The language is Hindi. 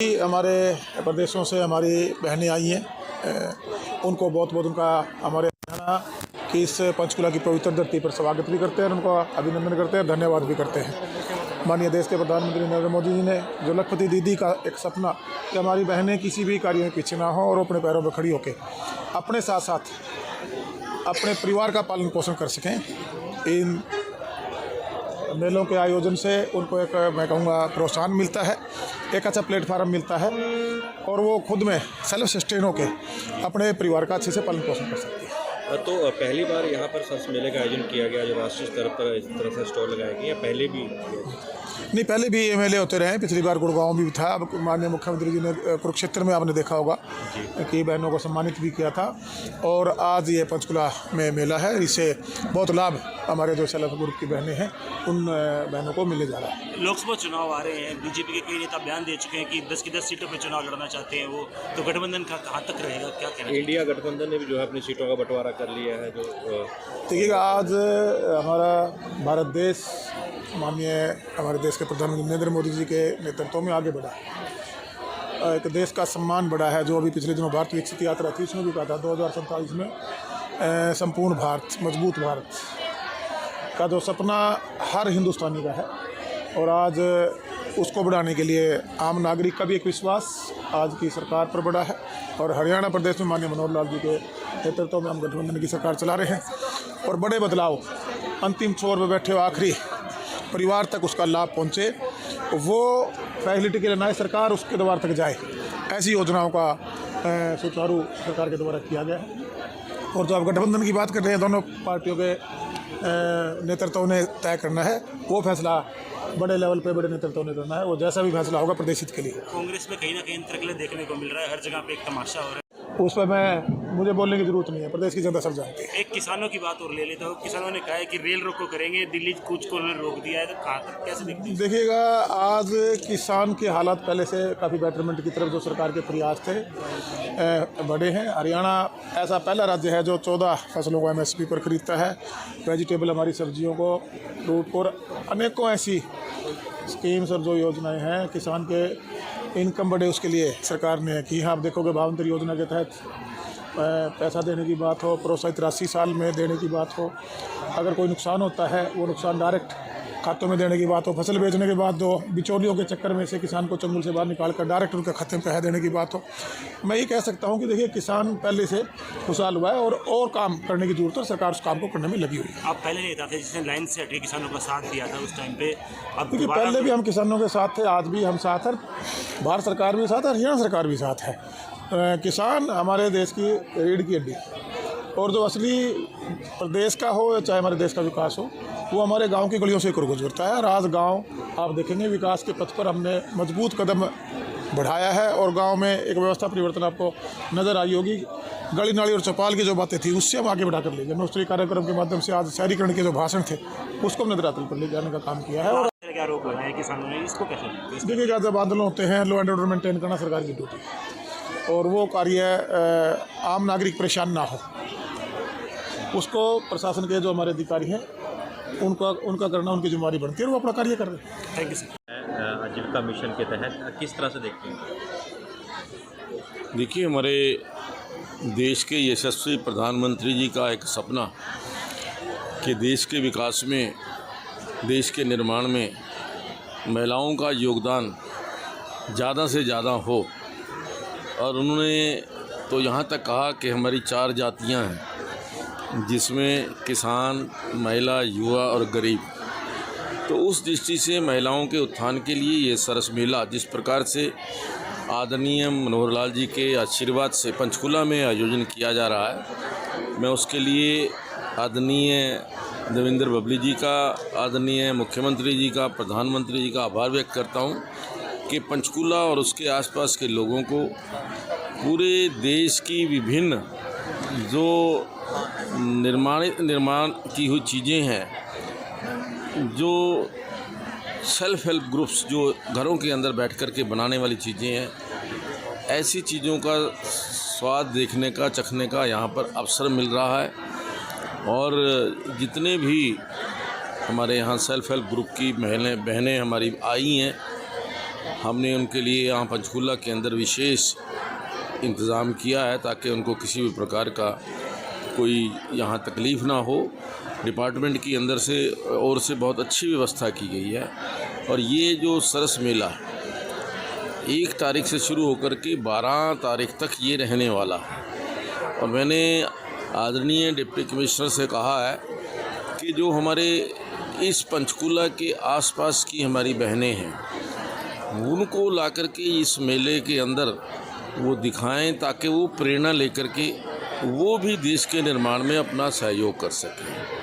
हमारे प्रदेशों से हमारी बहनें आई हैं, उनको बहुत बहुत उनका हमारे हरियाणा की इस पंचकुला की पवित्र धरती पर स्वागत भी करते हैं और उनको अभिनंदन करते हैं, धन्यवाद भी करते हैं। माननीय देश के प्रधानमंत्री नरेंद्र मोदी जी ने जो लखपति दीदी का एक सपना कि हमारी बहनें किसी भी कार्य में पीछे ना हो और अपने पैरों पर खड़ी होकर अपने साथ साथ अपने परिवार का पालन पोषण कर सकें, इन मेलों के आयोजन से उनको एक मैं कहूँगा प्रोत्साहन मिलता है, एक अच्छा प्लेटफार्म मिलता है और वो खुद में सेल्फ सस्टेन होकर अपने परिवार का अच्छे से पालन पोषण कर सकती है। तो पहली बार यहाँ पर सरस मेले का आयोजन किया गया, जो राष्ट्रीय स्तर पर इस तरह से स्टॉल लगाया गया, या पहले भी? नहीं, पहले भी मेले होते रहे, पिछली बार गुड़गांव में भी था। अब माननीय मुख्यमंत्री जी ने कुरुक्षेत्र में आपने देखा होगा कि बहनों को सम्मानित भी किया था और आज ये पंचकुला में मेला है। इससे बहुत लाभ हमारे जो सेल्फ ग्रुप की बहनें हैं उन बहनों को मिलने जा रहा है। लोकसभा चुनाव आ रहे हैं, बीजेपी के कई नेता बयान दे चुके हैं कि 10 की 10 सीटों पर चुनाव लड़ना चाहते हैं वो, तो गठबंधन का कहाँ तक रहेगा, क्या कहना है? इंडिया गठबंधन ने भी जो है अपनी सीटों का बंटवारा कर लिया है। जो देखिएगा, आज हमारा भारत देश माननीय हमारे देश के प्रधानमंत्री नरेंद्र मोदी जी के नेतृत्व में आगे बढ़ा है। एक देश का सम्मान बढ़ा है। जो अभी पिछले दिनों भारत विकसित यात्रा थी, उसमें भी कहा था 2047 में संपूर्ण भारत, मजबूत भारत का जो सपना हर हिंदुस्तानी का है और आज उसको बढ़ाने के लिए आम नागरिक का भी एक विश्वास आज की सरकार पर बढ़ा है और हरियाणा प्रदेश में माननीय मनोहर लाल जी के नेतृत्व में हम गठबंधन की सरकार चला रहे हैं और बड़े बदलाव अंतिम छोर पर बैठे हो आखिरी परिवार तक उसका लाभ पहुँचे, वो फैसिलिटी के लिए नई सरकार उसके द्वार तक जाए, ऐसी योजनाओं का सुचारू सरकार के द्वारा किया गया है। और जो आप गठबंधन की बात कर रहे हैं, दोनों पार्टियों के नेतृत्व ने तय करना है, वो फैसला बड़े लेवल पे बड़े नेतृत्व ने करना है, वो जैसा भी फैसला होगा प्रदेश हित के लिए। कांग्रेस में कहीं ना कहीं अंतर्कलह देखने को मिल रहा है, हर जगह पे एक तमाशा हो रहा है। उस पर मुझे बोलने की जरूरत नहीं है, प्रदेश की जनता सब जानती है। एक किसानों की बात और ले लेता हूँ, किसानों ने कहा है कि रेल रोको करेंगे, दिल्ली कूच को उन्होंने रोक दिया है, तो कहाँ तक कैसे देखते हैं? देखिएगा, आज किसान के हालात पहले से काफ़ी बेटरमेंट की तरफ जो सरकार के प्रयास थे बड़े हैं। हरियाणा ऐसा पहला राज्य है जो 14 फसलों को MSP पर खरीदता है, वेजिटेबल हमारी सब्जियों को, फ्रूट को, अनेकों ऐसी स्कीम्स और जो योजनाएं हैं किसान के इनकम बढ़े उसके लिए सरकार ने की। हाँ, आप देखोगे भावांतर योजना के तहत पैसा देने की बात हो, प्रोत्साहित राशि साल में देने की बात हो, अगर कोई नुकसान होता है वो नुकसान डायरेक्ट खातों में देने की बात हो, फसल बेचने के बाद जो बिचौलियों के चक्कर में से किसान को चंगुल से बाहर निकाल कर डायरेक्ट उनके खाते में पैसा देने की बात हो। मैं ये कह सकता हूँ कि देखिए, किसान पहले से खुशहाल हुआ है और काम करने की जरूरत है, सरकार उस काम को करने में लगी हुई है। आप पहले नेता थे जिसने लाइन से हटे किसानों का साथ दिया था उस टाइम पे, अब क्योंकि पहले भी हम किसानों के साथ थे, आज भी हम साथ हैं, भारत सरकार भी साथ है, हरियाणा सरकार भी साथ है। किसान हमारे देश की रीढ़ की हड्डी और जो असली प्रदेश का हो चाहे हमारे देश का विकास हो, वो हमारे गांव की गलियों से गुजरता है। और आज गांव आप देखेंगे विकास के पथ पर हमने मजबूत कदम बढ़ाया है और गांव में एक व्यवस्था परिवर्तन आपको नज़र आई होगी। गली नाली और चौपाल की जो बातें थी उससे हम आगे बढ़ाकर ले गए। जनोत्सवी कार्यक्रम के माध्यम से आज शहरीकरण के जो भाषण थे उसको हमने धरातल पर ले जाने का काम किया है। और क्या रोक लगा है किसानों ने, इसको कैसे देखिएगा, जब आंदोलन होते हैं, लॉ एंड ऑर्डर मेंटेन करना सरकार की ड्यूटी है और वो कार्य आम नागरिक परेशान ना हो उसको प्रशासन के जो हमारे अधिकारी हैं उनका करना उनकी जिम्मेदारी बनती है और वो अपना कार्य कर रहे हैं। Thank you sir. आजीविका मिशन के तहत किस तरह से देखते हैं? देखिए, हमारे देश के यशस्वी प्रधानमंत्री जी का एक सपना कि देश के विकास में, देश के निर्माण में महिलाओं का योगदान ज़्यादा से ज़्यादा हो और उन्होंने तो यहाँ तक कहा कि हमारी 4 जातियाँ हैं जिसमें किसान, महिला, युवा और गरीब। तो उस दृष्टि से महिलाओं के उत्थान के लिए ये सरस मेला जिस प्रकार से आदरणीय मनोहर लाल जी के आशीर्वाद से पंचकुला में आयोजन किया जा रहा है, मैं उसके लिए आदरणीय देवेंद्र बबली जी का, आदरणीय मुख्यमंत्री जी का, प्रधानमंत्री जी का आभार व्यक्त करता हूँ कि पंचकुला और उसके आसपास के लोगों को पूरे देश की विभिन्न जो निर्माण की हुई चीज़ें हैं, जो सेल्फ हेल्प ग्रुप्स जो घरों के अंदर बैठ कर के बनाने वाली चीज़ें हैं, ऐसी चीज़ों का स्वाद देखने का, चखने का यहाँ पर अवसर मिल रहा है। और जितने भी हमारे यहाँ सेल्फ हेल्प ग्रुप की बहनें हमारी आई हैं, हमने उनके लिए यहाँ पंचकूला के अंदर विशेष इंतज़ाम किया है ताकि उनको किसी भी प्रकार का कोई यहाँ तकलीफ़ ना हो। डिपार्टमेंट की अंदर से और से बहुत अच्छी व्यवस्था की गई है। और ये जो सरस मेला 1 तारीख से शुरू होकर के 12 तारीख तक ये रहने वाला है। और मैंने आदरणीय डिप्टी कमिश्नर से कहा है कि जो हमारे इस पंचकूला के आसपास की हमारी बहनें हैं उनको ला कर के इस मेले के अंदर वो दिखाएं ताकि वो प्रेरणा लेकर के वो भी देश के निर्माण में अपना सहयोग कर सकें।